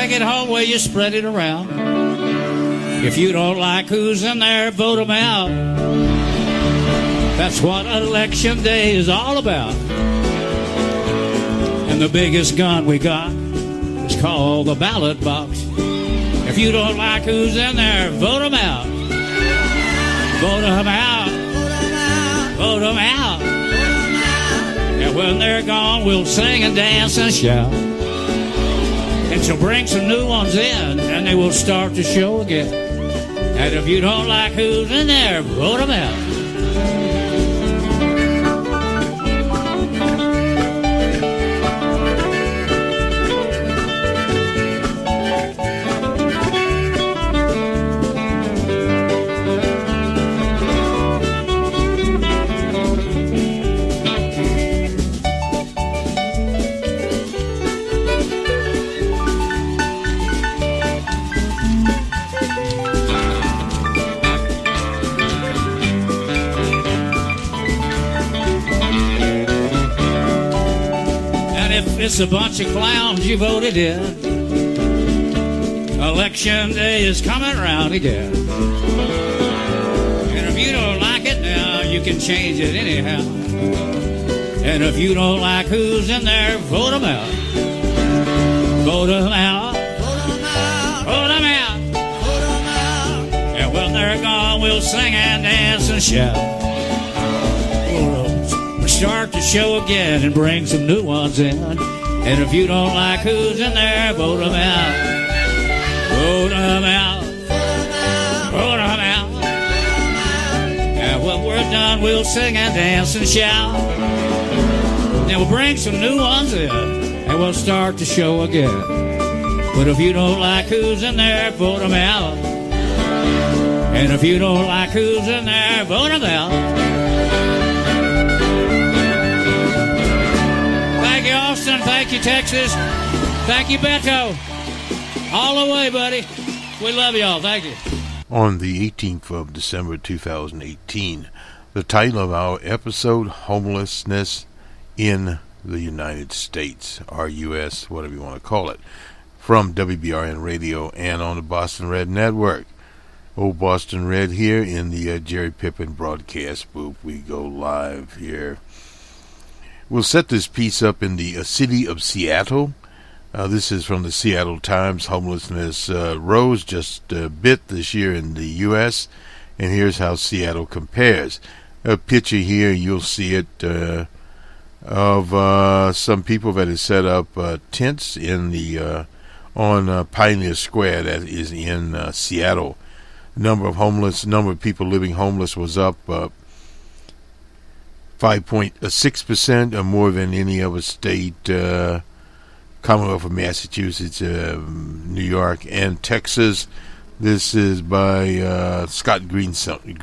take it home, will you spread it around? If you don't like who's in there, vote them out. That's what election day is all about. And the biggest gun we got is called the ballot box. If you don't like who's in there, vote them out. Vote them out. Vote them out. And when they're gone, we'll sing and dance and shout. And she'll bring some new ones in, and they will start the show again. And if you don't like who's in there, vote them out. It's a bunch of clowns you voted in. Election day is coming around again. And if you don't like it now, you can change it anyhow. And if you don't like who's in there, vote them out. Vote them out. Vote them out. And when they're gone, we'll sing and dance and shout. We'll start the show again and bring some new ones in. And if you don't like who's in there, vote them out. Vote them out. Vote them out. And when we're done, we'll sing and dance and shout. Then we'll bring some new ones in, and we'll start the show again. But if you don't like who's in there, vote them out. And if you don't like who's in there, vote them out. Thank you, Austin. Thank you, Texas. Thank you, Beto. All the way, buddy. We love y'all. Thank you. On the 18th of December 2018, the title of our episode, Homelessness in the United States, RUS, whatever you want to call it, from WBRN Radio and on the Boston Red Network. Old Boston Red here in the Jerry Pippin broadcast booth. We go live here. We'll set this piece up in the city of Seattle. This is from the Seattle Times. Homelessness rose just a bit this year in the U.S., and here's how Seattle compares. A picture here, you'll see it, of some people that have set up tents in the on Pioneer Square, that is in Seattle. Number of people living homeless was up 5.6%, or more than any other state, Commonwealth of Massachusetts, New York, and Texas. This is by Scott Greenstone.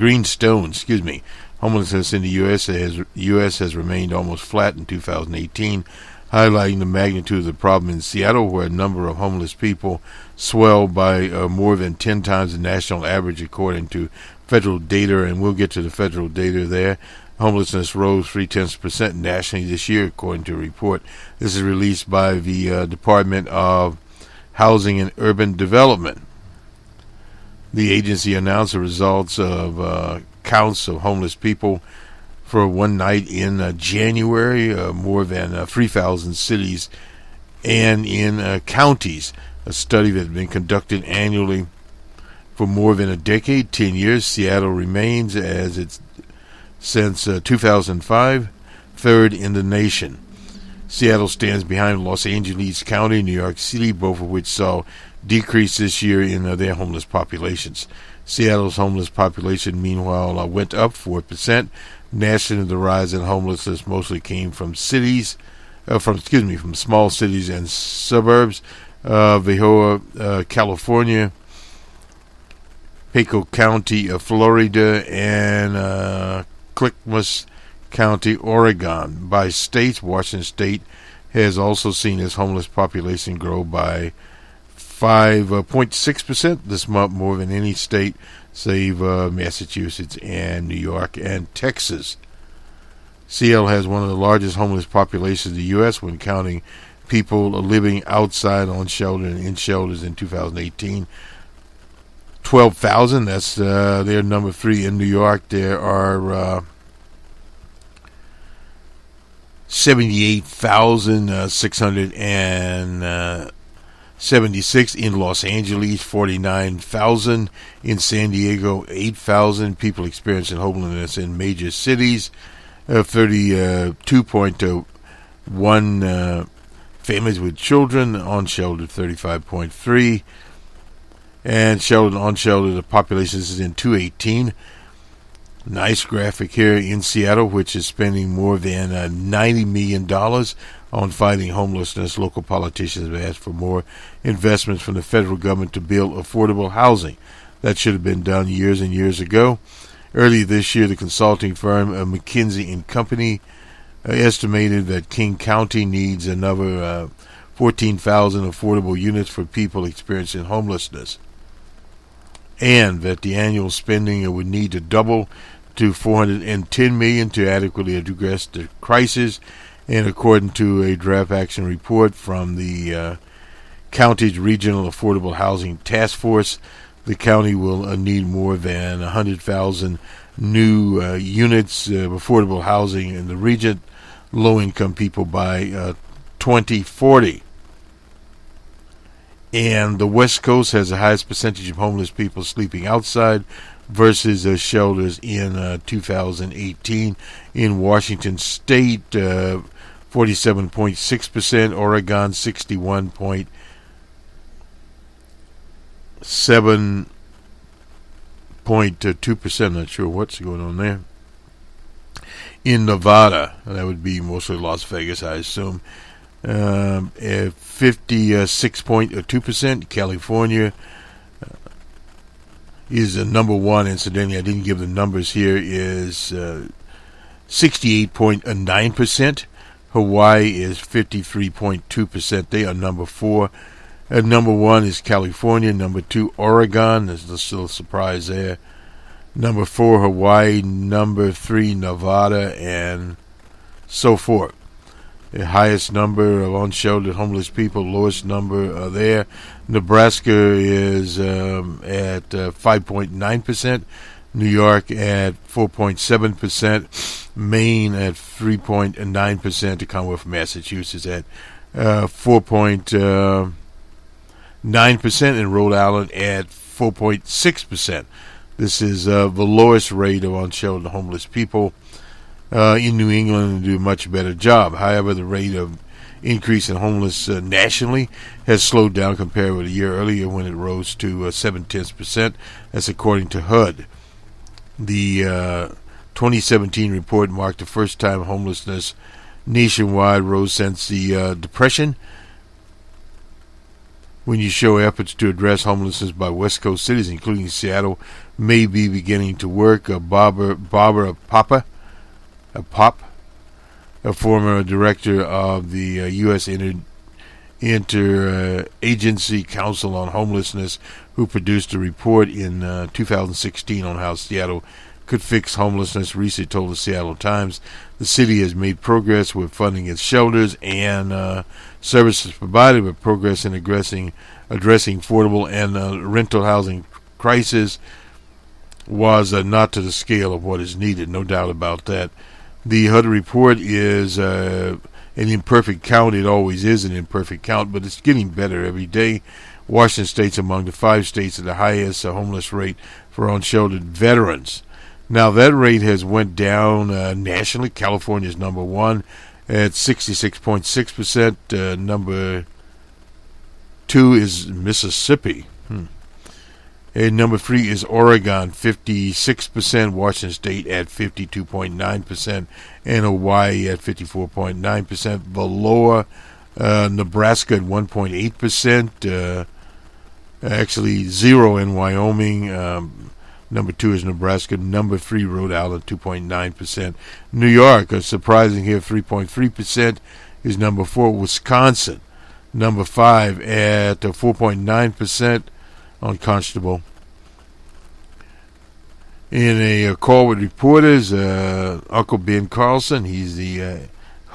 Homelessness in the U.S. has remained almost flat in 2018, highlighting the magnitude of the problem in Seattle, where a number of homeless people swelled by more than 10 times the national average, according to federal data, and we'll get to the federal data there. Homelessness rose 0.3% nationally this year, according to a report. This is released by the Department of Housing and Urban Development. The agency announced the results of counts of homeless people for one night in January, more than 3,000 cities and in counties. A study that has been conducted annually for more than a decade, 10 years. Seattle remains, as it's since 2005, third in the nation. Seattle stands behind Los Angeles County, New York City, both of which saw decrease this year in their homeless populations. Seattle's homeless population, meanwhile, went up 4%. Nationally, the rise in homelessness mostly came from from small cities and suburbs. Vallejo, California, Pico County, Florida, and Clackamas County, Oregon. By states, Washington State has also seen its homeless population grow by 5.6% this month, more than any state save Massachusetts and New York and Texas. Seattle has one of the largest homeless populations in the U.S. when counting people are living outside on shelter and in shelters in 2018. 12,000. That's their number 3 in New York. There are 78,676 in Los Angeles, 49,000 in San Diego, 8,000 people experiencing homelessness in major cities, 32.1 families with children on shelter, 35.3, and sheltered on shelter, the population is in 218. Nice graphic here in Seattle, which is spending more than $90 million on fighting homelessness. Local politicians have asked for more investments from the federal government to build affordable housing. That should have been done years and years ago. Earlier this year, the consulting firm McKinsey Company estimated that King County needs another 14,000 affordable units for people experiencing homelessness, and that the annual spending would need to double to $410 million to adequately address the crisis. And according to a draft action report from the county's Regional Affordable Housing Task Force, the county will need more than 100,000 new units of affordable housing in the region, low-income people, by 2040. And the West Coast has the highest percentage of homeless people sleeping outside versus shelters in 2018. In Washington State, 47.6%, Oregon 61.7.2%. Not sure what's going on there. In Nevada, that would be mostly Las Vegas, I assume, at 56.2%. California is number 1. Incidentally, I didn't give the numbers here. Is 68.9%. Hawaii is 53.2%. They are number 4. Number 1 is California. Number 2, Oregon. There's still a surprise there. Number 4, Hawaii. Number 3, Nevada, and so forth. The highest number of unsheltered homeless people, lowest number there. Nebraska is at 5.9%. New York at 4.7%. Maine at 3.9%. The Commonwealth of Massachusetts at 4.9%. And Rhode Island at 4.6%. This is the lowest rate of unsheltered homeless people. In New England, do a much better job. However, the rate of increase in homeless nationally has slowed down compared with a year earlier when it rose to 0.7%. That's according to HUD. The 2017 report marked the first time homelessness nationwide rose since the Depression. When you show efforts to address homelessness by West Coast cities, including Seattle, may be beginning to work. Barbara Pop, a former director of the U.S. Interagency Council on Homelessness, who produced a report in 2016 on how Seattle could fix homelessness, recently told the Seattle Times the city has made progress with funding its shelters and services provided, but progress in addressing affordable and rental housing crisis was not to the scale of what is needed. No doubt about that. The HUD report is an imperfect count. It always is an imperfect count, but it's getting better every day. Washington State's among the 5 states with the highest homeless rate for unsheltered veterans. Now, that rate has went down nationally. California is number 1 at 66.6%. Number 2 is Mississippi. And number 3 is Oregon, 56%. Washington State at 52.9%. And Hawaii at 54.9%. Below Nebraska at 1.8%. Actually, 0 in Wyoming. Number 2 is Nebraska. Number 3, Rhode Island, 2.9%. New York, surprising here, 3.3%, is number 4. Wisconsin, number 5 at 4.9% on Constable. In a call with reporters, Uncle Ben Carlson, he's the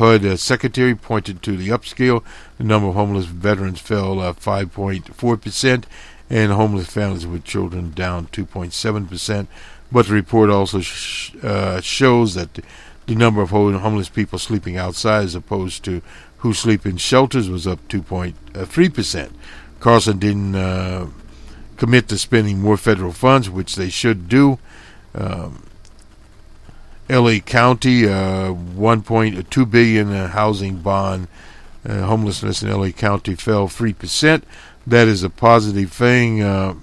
HUD secretary pointed to the upscale. The number of homeless veterans fell 5.4%, and homeless families with children down 2.7%. But the report also shows that the number of homeless people sleeping outside as opposed to who sleep in shelters was up 2.3%. Carson didn't commit to spending more federal funds, which they should do. L.A. County, $1.2 billion housing bond. Homelessness in L.A. County fell 3%. That is a positive thing,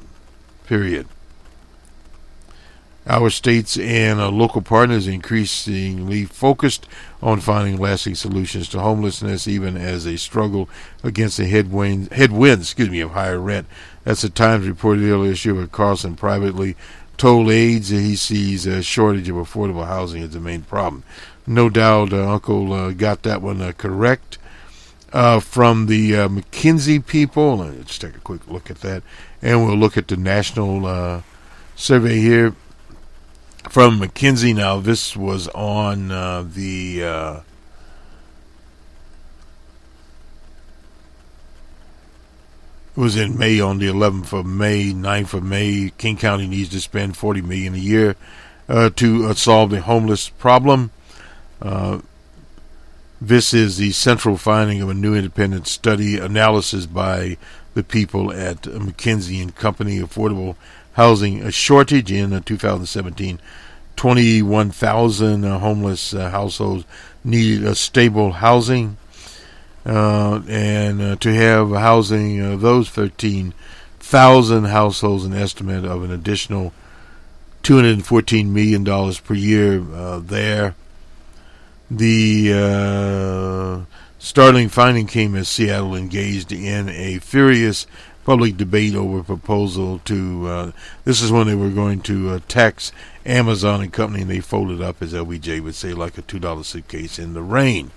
period. Our states and local partners increasingly focused on finding lasting solutions to homelessness, even as they struggle against the headwinds of higher rent. That's the Times reported earlier this year, where Carlson privately told aides that he sees a shortage of affordable housing as the main problem. No doubt Uncle got that one correct. From the McKinsey people, let's take a quick look at that, and we'll look at the national survey here. From McKinsey. Now, this was on it was in May, on the 11th of May, 9th of May. King County needs to spend $40 million a year to solve the homeless problem. This is the central finding of a new independent study analysis by the people at McKinsey Company. Affordable housing shortage in 2017. 21,000 homeless households needed stable housing, and to have housing, those 13,000 households, an estimate of an additional $214 million per year there. The startling finding came as Seattle engaged in a furious public debate over a proposal to, this is when they were going to tax Amazon and company, and they folded up, as LBJ would say, like a $2 suitcase in the rain.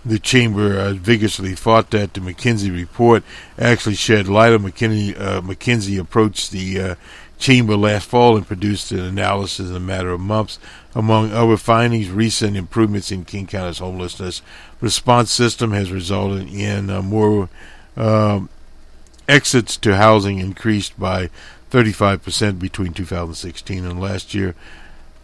The chamber vigorously fought that. The McKinsey report actually shed light on McKinsey approached the chamber last fall and produced an analysis in a matter of months. Among other findings, recent improvements in King County's homelessness response system has resulted in more exits to housing, increased by 35% between 2016 and last year.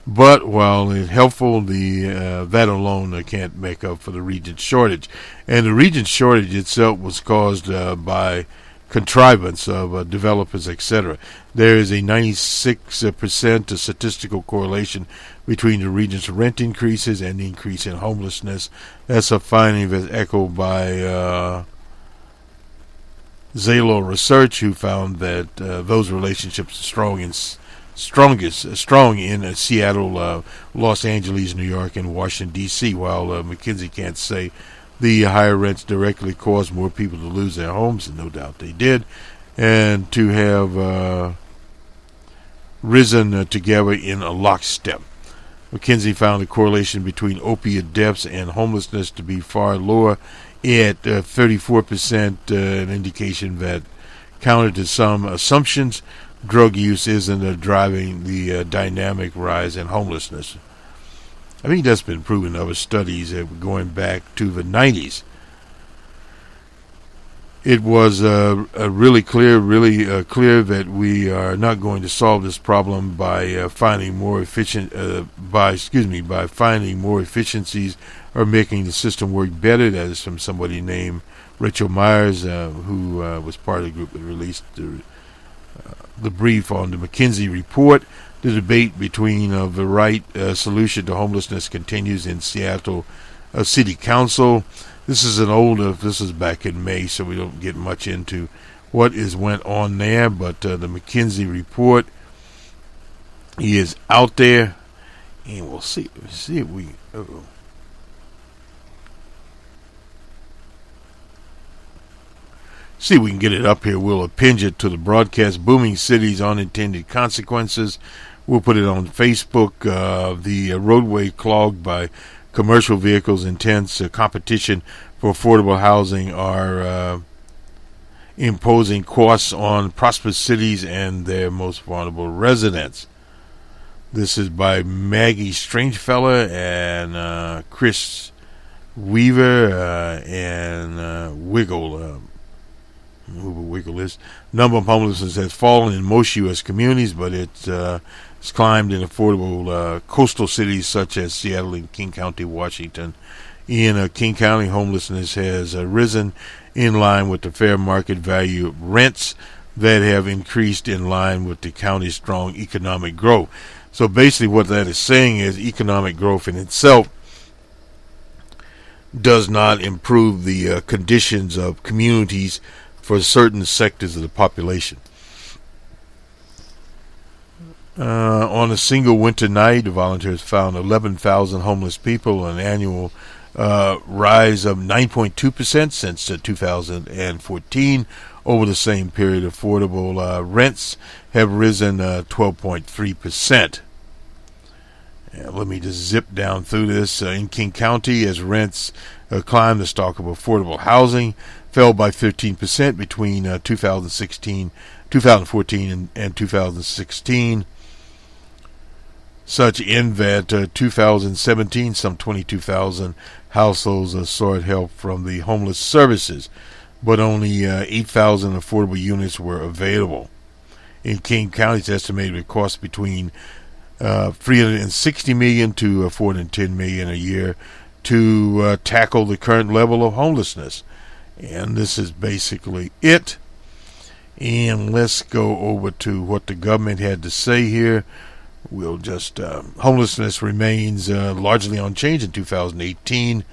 But while it's helpful, that alone can't make up for the region shortage. And the region shortage itself was caused by contrivance of developers, etc. There is a 96% statistical correlation between the region's rent increases and the increase in homelessness. That's a finding that's echoed by Zalo Research, who found that those relationships are strong in Seattle, Los Angeles, New York, and Washington, D.C., while McKinsey can't say the higher rents directly caused more people to lose their homes, and no doubt they did, and to have risen together in a lockstep. McKinsey found a correlation between opiate deaths and homelessness to be far lower at 34%, an indication that, counter to some assumptions, drug use isn't driving the dynamic rise in homelessness. I think that's been proven in other studies going back to the 90s. It was really clear that we are not going to solve this problem by finding more efficiencies or making the system work better. That is from somebody named Rachel Myers, who was part of the group that released the brief on the McKinsey report. The debate between the right solution to homelessness continues in Seattle City Council. This is back in May, so we don't get much into what went on there, but the McKinsey report is out there, and we'll see if we see if we can get it up here. We'll append it to the broadcast. Booming cities, unintended consequences. We'll put it on Facebook. The roadway clogged by commercial vehicles, intense competition for affordable housing are imposing costs on prosperous cities and their most vulnerable residents. This is by Maggie Strangefella and Chris Weaver and Wiggle. Whoever Wiggle is. Number of homelessness has fallen in most U.S. communities, but it's climbed in affordable coastal cities such as Seattle and King County, Washington. In King County, homelessness has risen in line with the fair market value of rents that have increased in line with the county's strong economic growth. So basically what that is saying is economic growth in itself does not improve the conditions of communities for certain sectors of the population. On a single winter night, the volunteers found 11,000 homeless people, an annual rise of 9.2% since 2014. Over the same period, affordable rents have risen 12.3%. Let me just zip down through this. In King County, as rents climbed, the stock of affordable housing fell by 13% between 2014 and 2016. Such in that 2017, some 22,000 households sought help from the homeless services, but only 8,000 affordable units were available. In King County, it's estimated it costs between $360 million to $410 million a year to tackle the current level of homelessness. And this is basically it. And let's go over to what the government had to say here. We'll just homelessness remains largely unchanged in 2018.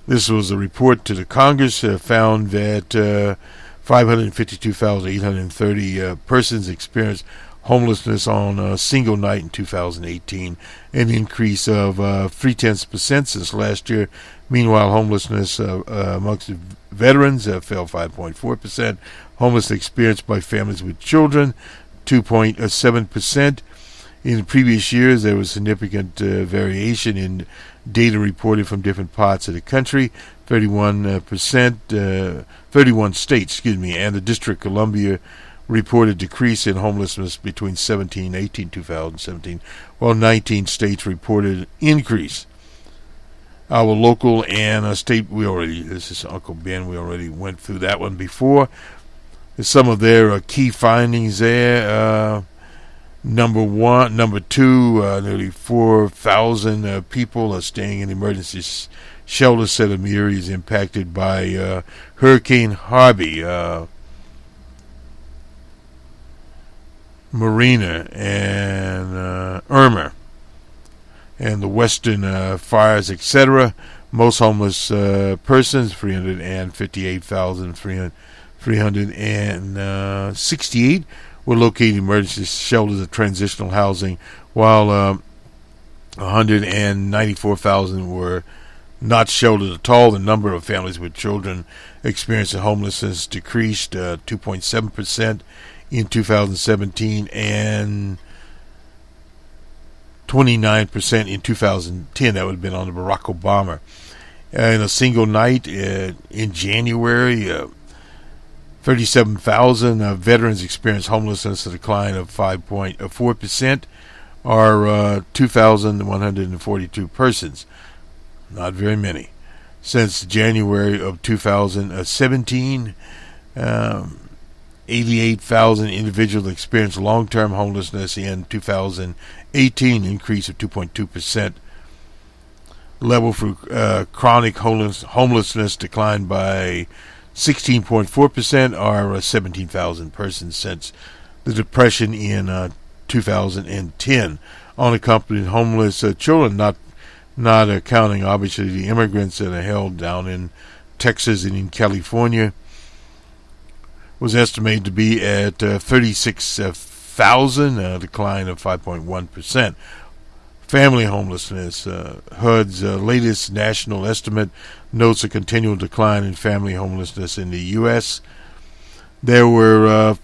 This was a report to the Congress found that 552,830 persons experienced homelessness on a single night in 2018, an increase of 0.3% since last year. Meanwhile, homelessness amongst veterans fell 5.4%. Homelessness experienced by families with children, 2.7%. In previous years, there was significant variation in data reported from different parts of the country. 31 states, and the District of Columbia reported decrease in homelessness between 2017, while 19 states reported increase. Our local and state, this is Uncle Ben, we already went through that one before. Some of their key findings there. Number two, nearly 4,000 people are staying in emergency shelters. Set of areas impacted by Hurricane Harvey, Marina, and Irma, and the western fires, etc. Most homeless persons, 358,368, were located in emergency shelters of transitional housing, while 194,000 were not sheltered at all. The number of families with children experiencing homelessness decreased 2.7% in 2017 and 29% in 2010. That would have been under Barack Obama. In a single night in January, 37,000 veterans experienced homelessness, a decline of 5.4%, or 2,142 persons. Not very many. Since January of 2017, 88,000 individuals experienced long-term homelessness in 2018, increase of 2.2%. Level for chronic homelessness declined by 16.4%, or 17,000 persons since the Depression in 2010. Unaccompanied homeless children, not accounting obviously the immigrants that are held down in Texas and in California, was estimated to be at 36,000, a decline of 5.1%. Family homelessness, HUD's latest national estimate notes a continual decline in family homelessness in the U.S. There were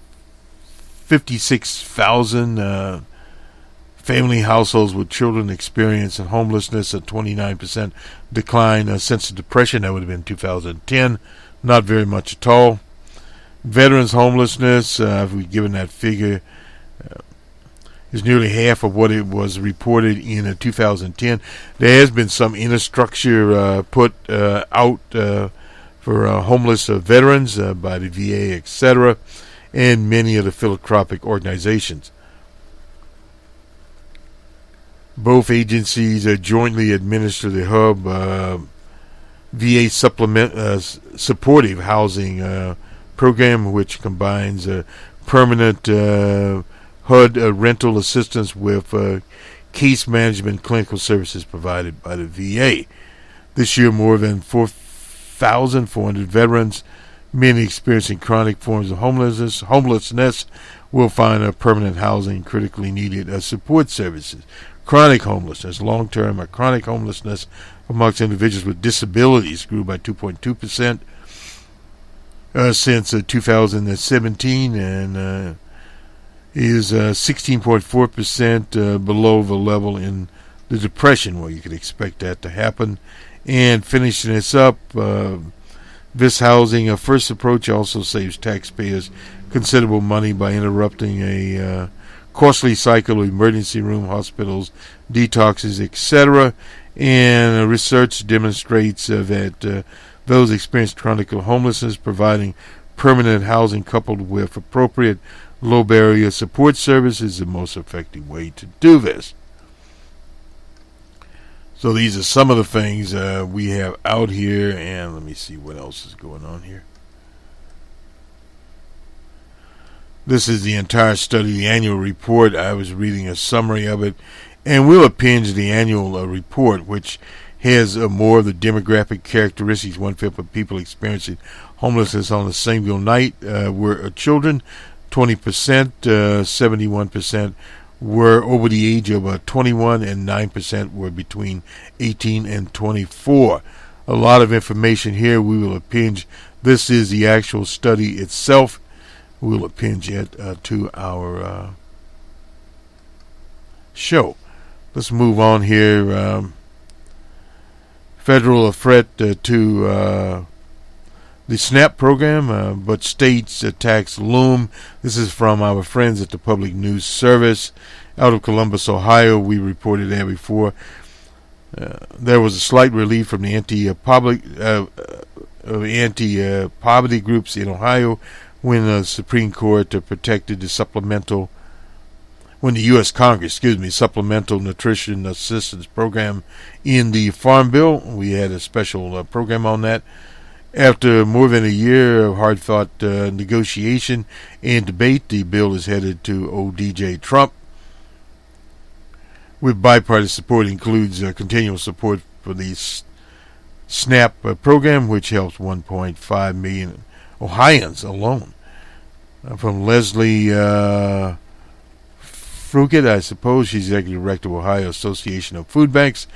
56,000 family households with children experiencing homelessness, a 29% decline since the Depression. That would have been 2010. Not very much at all. Veterans homelessness, if we've given that figure, is nearly half of what it was reported in 2010. There has been some infrastructure put out for homeless veterans by the VA, etc., and many of the philanthropic organizations. Both agencies jointly administer the HUB VA supportive housing program, which combines permanent HUD rental assistance with case management clinical services provided by the VA. This year, more than 4,400 veterans, many experiencing chronic forms of homelessness, will find permanent housing, critically needed support services. Chronic homelessness, long-term or chronic homelessness amongst individuals with disabilities grew by 2.2% since 2017 and is 16.4% below the level in the Depression. Well, you could expect that to happen. And finishing this up, this housing first approach also saves taxpayers considerable money by interrupting a costly cycle of emergency room, hospitals, detoxes, etc. And research demonstrates that those experiencing chronic homelessness, providing permanent housing coupled with appropriate low-barrier support services is the most effective way to do this. So these are some of the things we have out here, and let me see what else is going on here. This is the entire study, the annual report. I was reading a summary of it, and we'll append the annual report, which has more of the demographic characteristics. 1/5 of people experiencing homelessness on a single night were children. 20%, 71% were over the age of 21, and 9% were between 18 and 24. A lot of information here. We will append. This is the actual study itself. We'll append it to our show. Let's move on here. Federal threat to the SNAP program, but states tax loom. This is from our friends at the Public News Service out of Columbus, Ohio. We reported that before. There was a slight relief from the anti-poverty groups in Ohio when the Supreme Court protected the U.S. Congress, Supplemental Nutrition Assistance Program in the Farm Bill. We had a special program on that. After more than a year of hard-fought negotiation and debate, the bill is headed to ODJ Trump. With bipartisan support, includes continual support for the SNAP program, which helps 1.5 million Ohioans alone. From Leslie Fruget, I suppose, she's executive director of Ohio Association of Food Banks,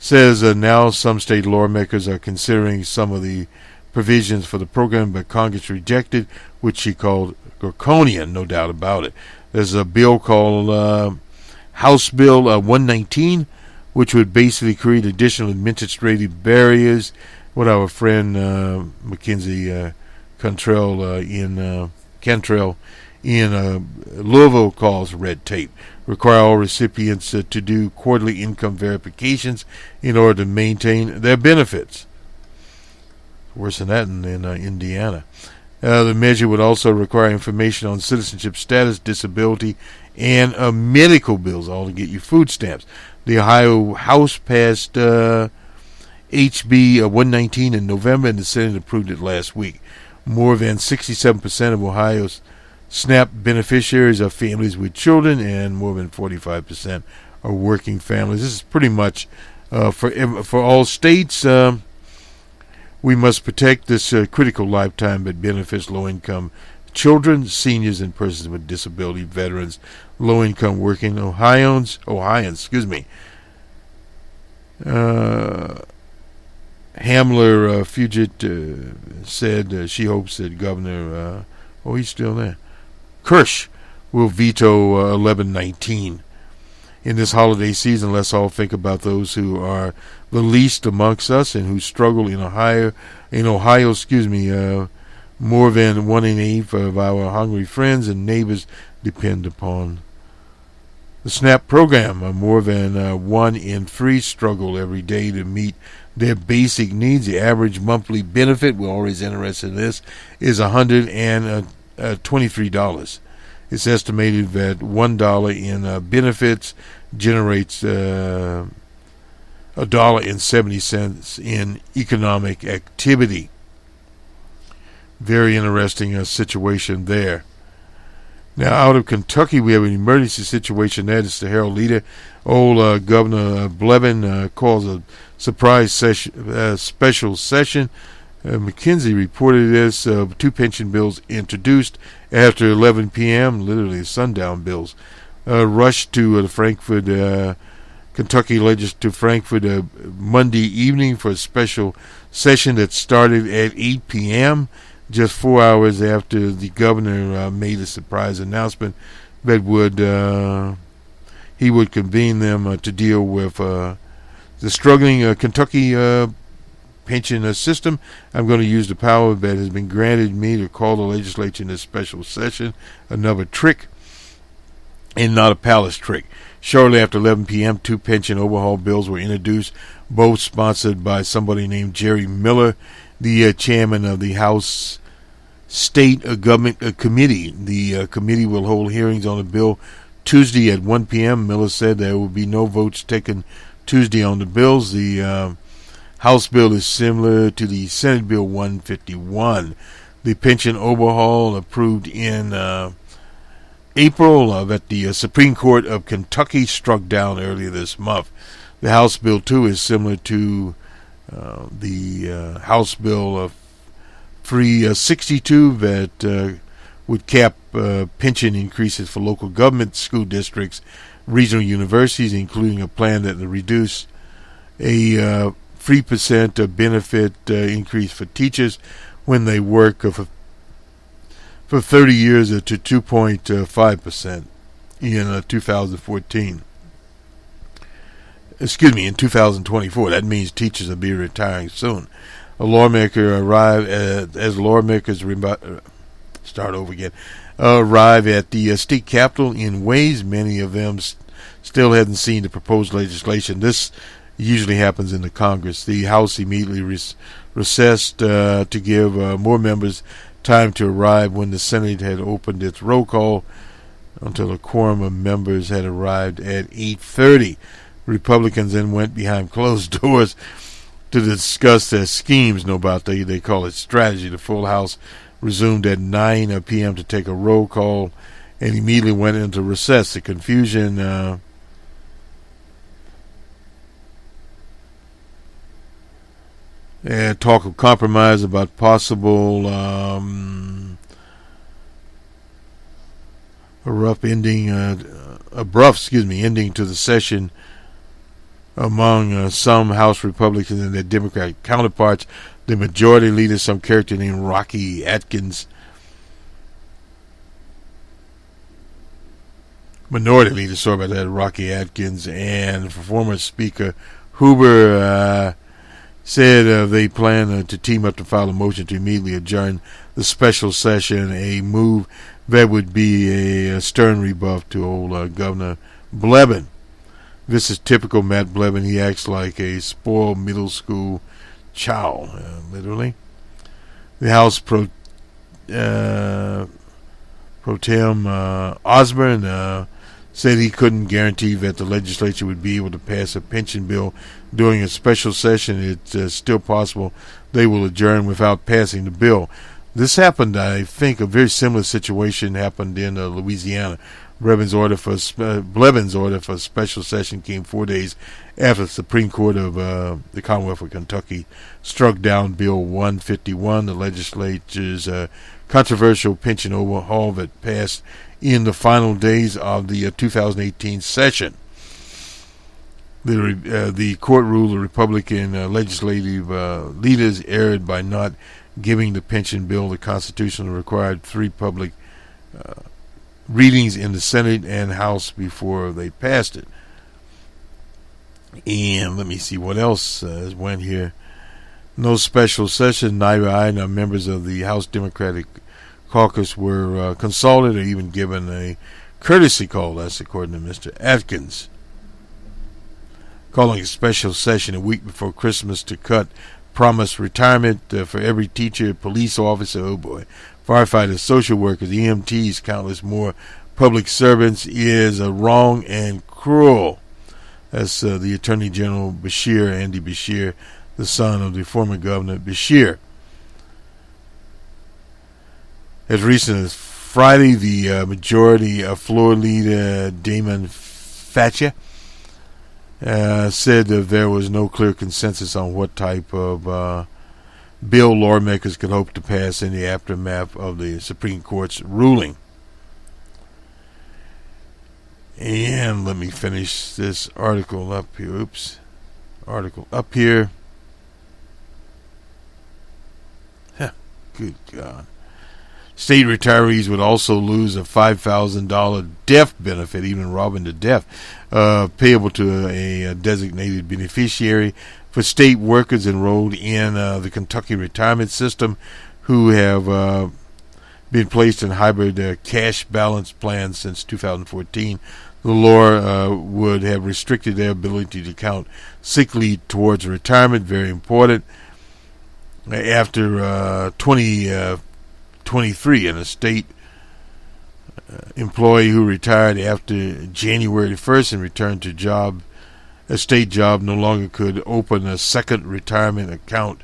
says now some state lawmakers are considering some of the provisions for the program, but Congress rejected, which she called draconian, no doubt about it. There's a bill called House Bill 119, which would basically create additional administrative barriers, what our friend McKinsey Cantrell in Louisville calls red tape. Require all recipients to do quarterly income verifications in order to maintain their benefits. Worse than that in Indiana. The measure would also require information on citizenship status, disability, and medical bills, all to get you food stamps. The Ohio House passed HB 119 in November, and the Senate approved it last week. More than 67% of Ohio's SNAP beneficiaries are families with children, and more than 45% are working families. This is pretty much for all states. We must protect this critical lifetime that benefits low-income children, seniors, and persons with disability, veterans, low-income working Ohioans. Hamler Fugit said she hopes that Governor, he's still there, Kirsch will veto 1119. In this holiday season, let's all think about those who are the least amongst us and who struggle in Ohio. More than 1 in 8 of our hungry friends and neighbors depend upon The SNAP program, more than 1 in 3 struggle every day to meet their basic needs. The average monthly benefit, we're always interested in this, is $123. It's estimated that $1 in benefits generates $1.70 in economic activity. Very interesting situation there. Now, out of Kentucky, we have an emergency situation. That is the Herald Leader. Governor Blevin calls a surprise special session. McKinsey reported this. 2 pension bills introduced after 11 p.m., literally sundown bills, rushed to the Frankfurt, Kentucky Legislature, Frankfurt Monday evening for a special session that started at 8 p.m., just 4 hours after the governor made a surprise announcement that he would convene them to deal with the struggling Kentucky pension system. I'm going to use the power that has been granted me to call the legislature in this special session. Another trick, and not a palace trick. Shortly after 11 p.m., 2 pension overhaul bills were introduced, both sponsored by somebody named Jerry Miller, the chairman of the House State Government Committee. The committee will hold hearings on the bill Tuesday at 1 p.m. Miller said there will be no votes taken Tuesday on the bills. The House bill is similar to the Senate Bill 151. The pension overhaul approved in April that the Supreme Court of Kentucky struck down earlier this month. The House Bill 2 is similar to the House Bill 362 that would cap pension increases for local government, school districts, regional universities, including a plan that would reduce a 3% benefit increase for teachers when they work for 30 years to 2.5% in 2014. Excuse me, in 2024. That means teachers will be retiring soon. A lawmaker arrive arrive at the state capitol in ways many of them still hadn't seen the proposed legislation. This usually happens in the Congress. The House immediately recessed to give more members time to arrive when the Senate had opened its roll call until a quorum of members had arrived at 8:30. Republicans then went behind closed doors to discuss their schemes, they call it strategy. The full House resumed at 9 p.m. to take a roll call and immediately went into recess. The confusion and talk of compromise about possible abrupt ending to the session among some House Republicans and their Democratic counterparts. The majority leader, some character named Rocky Atkins, Rocky Atkins, and former Speaker Huber said they plan to team up to file a motion to immediately adjourn the special session, a move that would be a stern rebuff to old Governor Blevin. This is typical Matt Blevin. He acts like a spoiled middle school child, literally. The House Pro Tem Osborne said he couldn't guarantee that the legislature would be able to pass a pension bill during a special session. It's still possible they will adjourn without passing the bill. This happened, I think, a very similar situation happened in Louisiana. Blevin's order for a special session came 4 days after the Supreme Court of the Commonwealth of Kentucky struck down Bill 151, the legislature's controversial pension overhaul that passed in the final days of the 2018 session. The court ruled the Republican legislative leaders erred by not giving the pension bill the constitutionally required 3 public readings in the Senate and House before they passed it. And let me see what else went here. No special session. Neither I nor members of the House Democratic Caucus were consulted or even given a courtesy call, that's according to Mr. Atkins, calling a special session a week before Christmas to cut promised retirement for every teacher, police officer, oh boy, firefighters, social workers, EMTs, countless more public servants is wrong and cruel. That's the Attorney General Bashir, Andy Bashir, the son of the former Governor Bashir. As recent as Friday, the majority floor leader Damon Thatcher said that there was no clear consensus on what type of bill lawmakers could hope to pass in the aftermath of the Supreme Court's ruling. And let me finish this article up here. Article up here. Good God. State retirees would also lose a $5,000 death benefit, even robbing to death, payable to a designated beneficiary for state workers enrolled in the Kentucky retirement system who have been placed in hybrid cash balance plans since 2014. The law would have restricted their ability to count sick leave towards retirement, very important. After 2023, and a state employee who retired after January 1st and returned to a state job no longer could open a second retirement account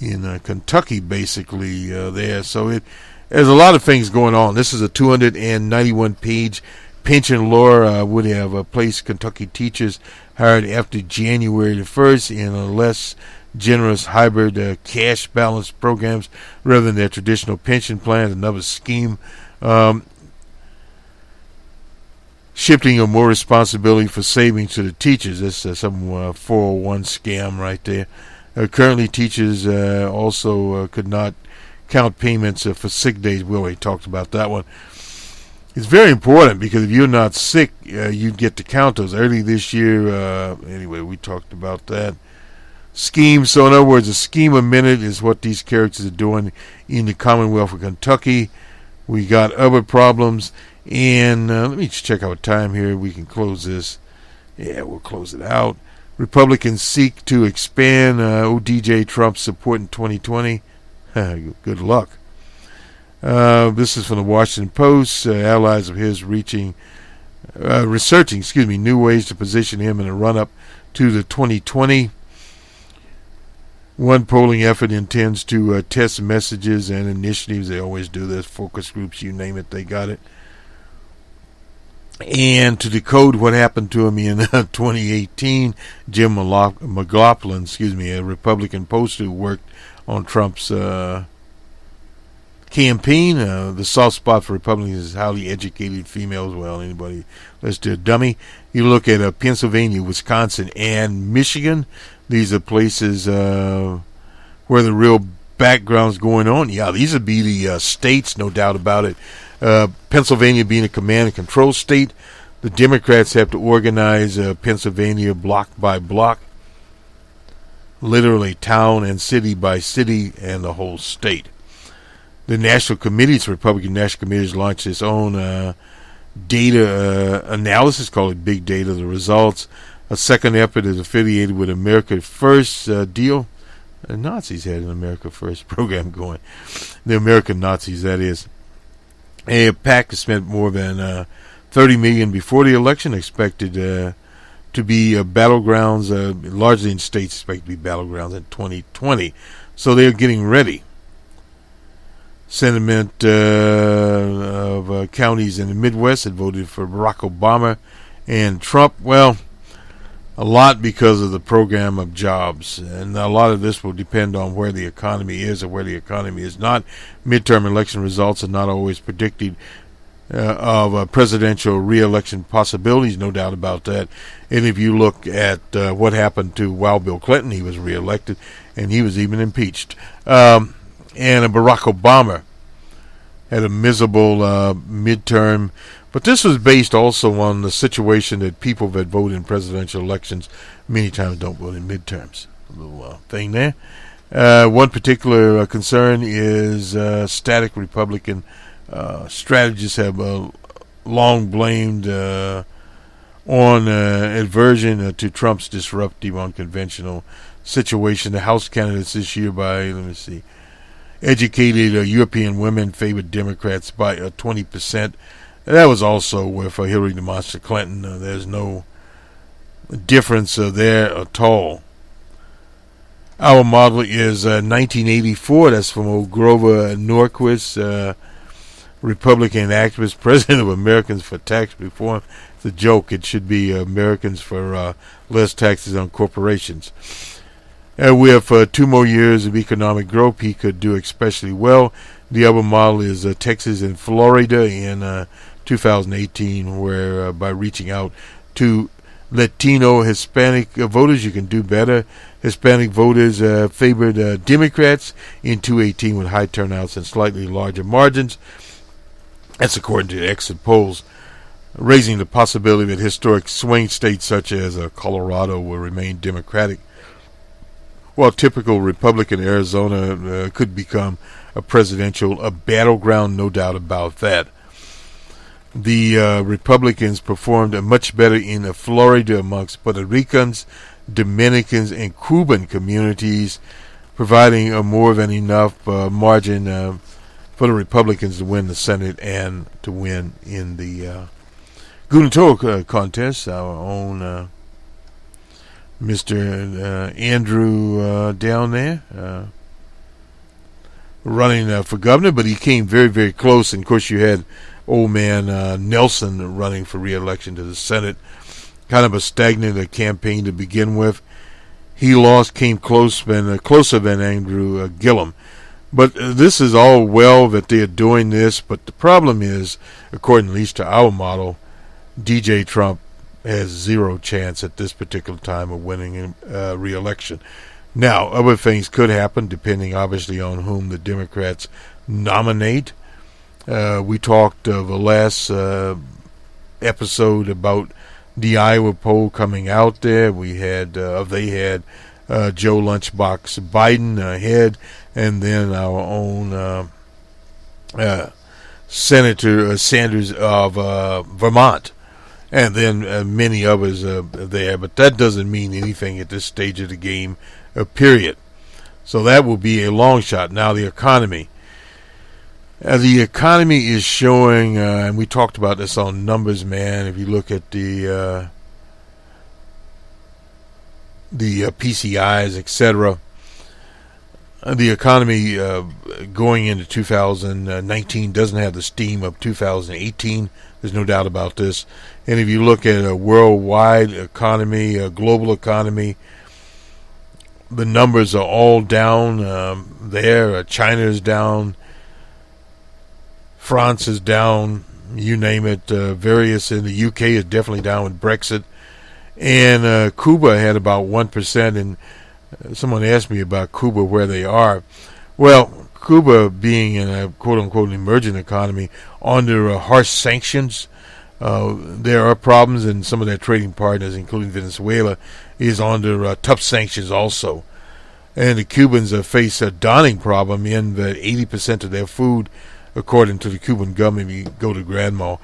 in Kentucky, basically there. So there's a lot of things going on. This is a 291-page pension law would have placed Kentucky teachers hired after January the 1st in a less generous hybrid cash balance programs rather than their traditional pension plans. Another scheme shifting of more responsibility for savings to the teachers. That's some 401 scam right there. Currently, teachers also could not count payments for sick days. We already talked about that one. It's very important because if you're not sick, you get to count those. Early this year, anyway, we talked about that scheme. So in other words, a scheme a minute is what these characters are doing in the Commonwealth of Kentucky. We got other problems. And let me just check our time here. We can close this. Yeah, we'll close it out. Republicans seek to expand ODJ Trump's support in 2020. Good luck. This is from the Washington Post. Allies of his researching new ways to position him in a run-up to the 2020. One polling effort intends to test messages and initiatives. They always do this. Focus groups, you name it, they got it. And to decode what happened to him in 2018, Jim McLaughlin, a Republican pollster who worked on Trump's campaign. The soft spot for Republicans is highly educated females. Well, anybody, let's do a dummy. You look at Pennsylvania, Wisconsin, and Michigan. These are places where the real background's going on. Yeah, these would be the states, no doubt about it. Pennsylvania being a command and control state, the Democrats have to organize Pennsylvania block by block, literally town and city by city, and the whole state. The National Committees, Republican National Committees, launched its own data analysis, called it Big Data. The results, a second effort is affiliated with America First deal. The Nazis had an America First program going. The American Nazis, that is. A PAC spent more than $30 million before the election, expected to be battlegrounds, largely in states, expected to be battlegrounds in 2020. So they're getting ready. Sentiment of counties in the Midwest that voted for Barack Obama and Trump, well, a lot because of the program of jobs. And a lot of this will depend on where the economy is or where the economy is not. Midterm election results are not always predicted of presidential re-election possibilities, no doubt about that. And if you look at what happened to Bill Clinton, he was re-elected and he was even impeached. And Barack Obama had a miserable midterm. But this was based also on the situation that people that vote in presidential elections many times don't vote in midterms. A little thing there. One particular concern is static Republican strategists have long blamed on aversion to Trump's disruptive, unconventional situation. The House candidates this year by, educated European women favored Democrats by 20%. That was also with Hillary Monster Clinton. There's no difference there at all. Our model is 1984. That's from old Grover Norquist, Republican activist, president of Americans for Tax Reform. It's a joke. It should be Americans for less taxes on corporations. With 2 more years of economic growth, he could do especially well. The other model is Texas and Florida in 2018, where by reaching out to Latino Hispanic voters, you can do better. Hispanic voters favored Democrats in 2018 with high turnouts and slightly larger margins. That's according to the exit polls, raising the possibility that historic swing states such as Colorado will remain Democratic, while typical Republican Arizona could become a presidential battleground, no doubt about that. The Republicans performed much better in Florida amongst Puerto Ricans, Dominicans, and Cuban communities, providing more than enough margin for the Republicans to win the Senate and to win in the gubernatorial contest. Our own Mr. Andrew down there running for governor, but he came very, very close. And of course, you had old man Nelson running for re-election to the Senate. Kind of a stagnant campaign to begin with. He lost, came closer than Andrew Gillum. But this is all well that they are doing this, but the problem is, according at least to our model, DJ Trump has zero chance at this particular time of winning re-election. Now, other things could happen, depending obviously on whom the Democrats nominate. We talked the last episode about the Iowa poll coming out there. They had Joe Lunchbox Biden ahead, and then our own Senator Sanders of Vermont, and then many others there. But that doesn't mean anything at this stage of the game, period. So that will be a long shot. Now the economy. The economy is showing, and we talked about this on Numbers Man. If you look at the PCIs, etc., the economy going into 2019 doesn't have the steam of 2018. There's no doubt about this. And if you look at a worldwide economy, a global economy, the numbers are all down there. China is down. France is down, you name it. Various in the UK is definitely down with Brexit. And Cuba had about 1%. And someone asked me about Cuba, where they are. Well, Cuba being in a quote-unquote emerging economy under harsh sanctions, there are problems, and some of their trading partners, including Venezuela, is under tough sanctions also. And the Cubans face a daunting problem in that 80% of their food, according to the Cuban government, if you go to Grandma,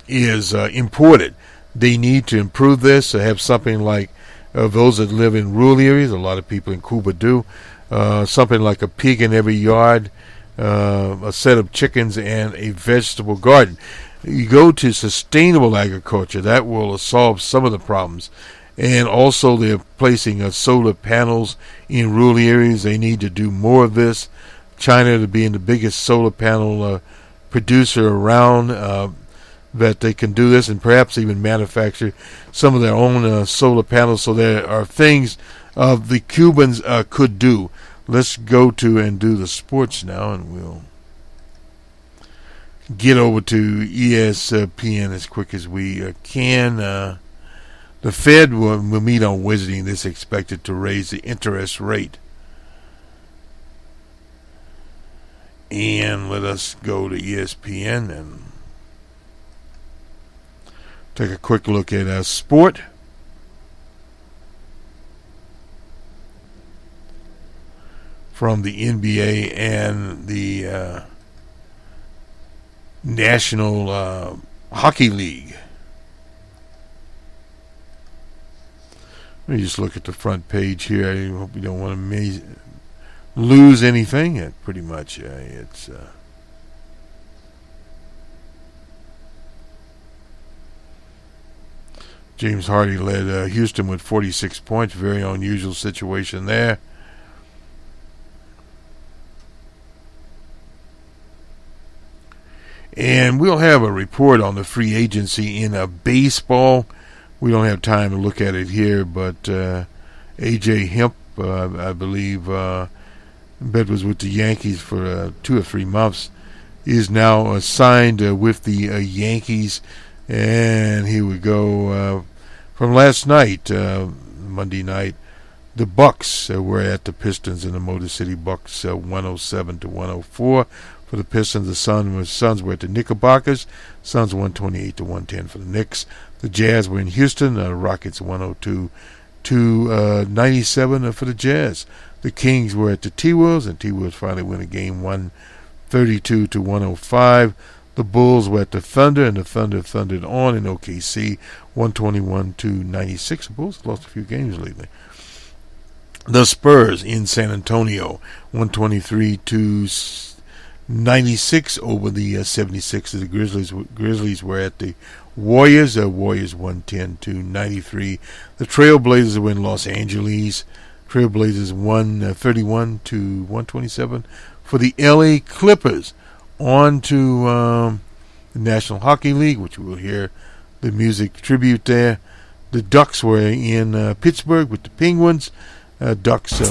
is imported. They need to improve this, have something like those that live in rural areas, a lot of people in Cuba do, something like a pig in every yard, a set of chickens, and a vegetable garden. You go to sustainable agriculture, that will solve some of the problems. And also they're placing solar panels in rural areas. They need to do more of this. China to being the biggest solar panel producer around, that they can do this and perhaps even manufacture some of their own solar panels. So there are things the Cubans could do. Let's go to and do the sports now, and we'll get over to ESPN as quick as we can. The Fed will meet on Wednesday, and this is expected to raise the interest rate. And let us go to ESPN and take a quick look at sport. From the NBA and the National Hockey League. Let me just look at the front page here. I hope we don't want to lose anything. Pretty much, it's... James Hardy led Houston with 46 points. Very unusual situation there. And we'll have a report on the free agency in baseball. We don't have time to look at it here, but A.J. Hemp, I believe, bet was with the Yankees for 2 or 3 months, is now signed with the Yankees. And here we go. From last night, Monday night, the Bucks were at the Pistons in the Motor City Bucks, 107-104 for the Pistons. The Suns were at the Knickerbockers. Suns 128-110 for the Knicks. The Jazz were in Houston. The Rockets 102-97 for the Jazz. The Kings were at the T-Wolves, and T-Wolves finally win a game 132-105. The Bulls were at the Thunder, and the Thunder thundered on in OKC, 121-96. The Bulls lost a few games lately. The Spurs in San Antonio, 123-96 over the 76ers. The Grizzlies were at the Warriors. Warriors 110-93. The Trailblazers were in Los Angeles. Trailblazers 131-127 for the LA Clippers. On to the National Hockey League, which we'll hear the music tribute there. The Ducks were in Pittsburgh with the Penguins. Ducks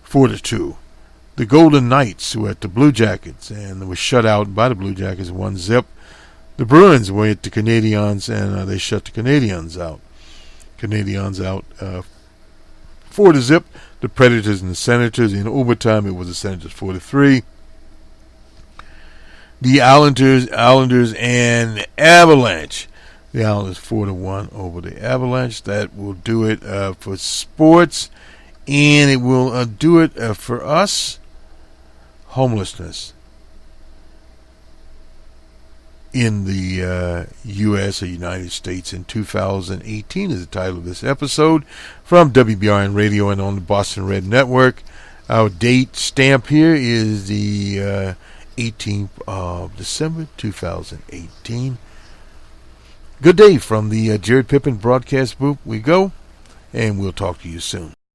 4-2. The Golden Knights were at the Blue Jackets and were shut out by the Blue Jackets 1-0. The Bruins were at the Canadiens and they shut the Canadiens out. Canadiens out 4-0. The Predators and the Senators. In overtime, it was the Senators 4-3. The Islanders and Avalanche. The Islanders 4-1 over the Avalanche. That will do it for sports, and it will do it for us. Homelessness in the U.S. or United States in 2018 is the title of this episode from WBRN Radio and on the Boston Red Network. Our date stamp here is the 18th of December 2018. Good day from the Jared Pippin broadcast booth. We go, and we'll talk to you soon.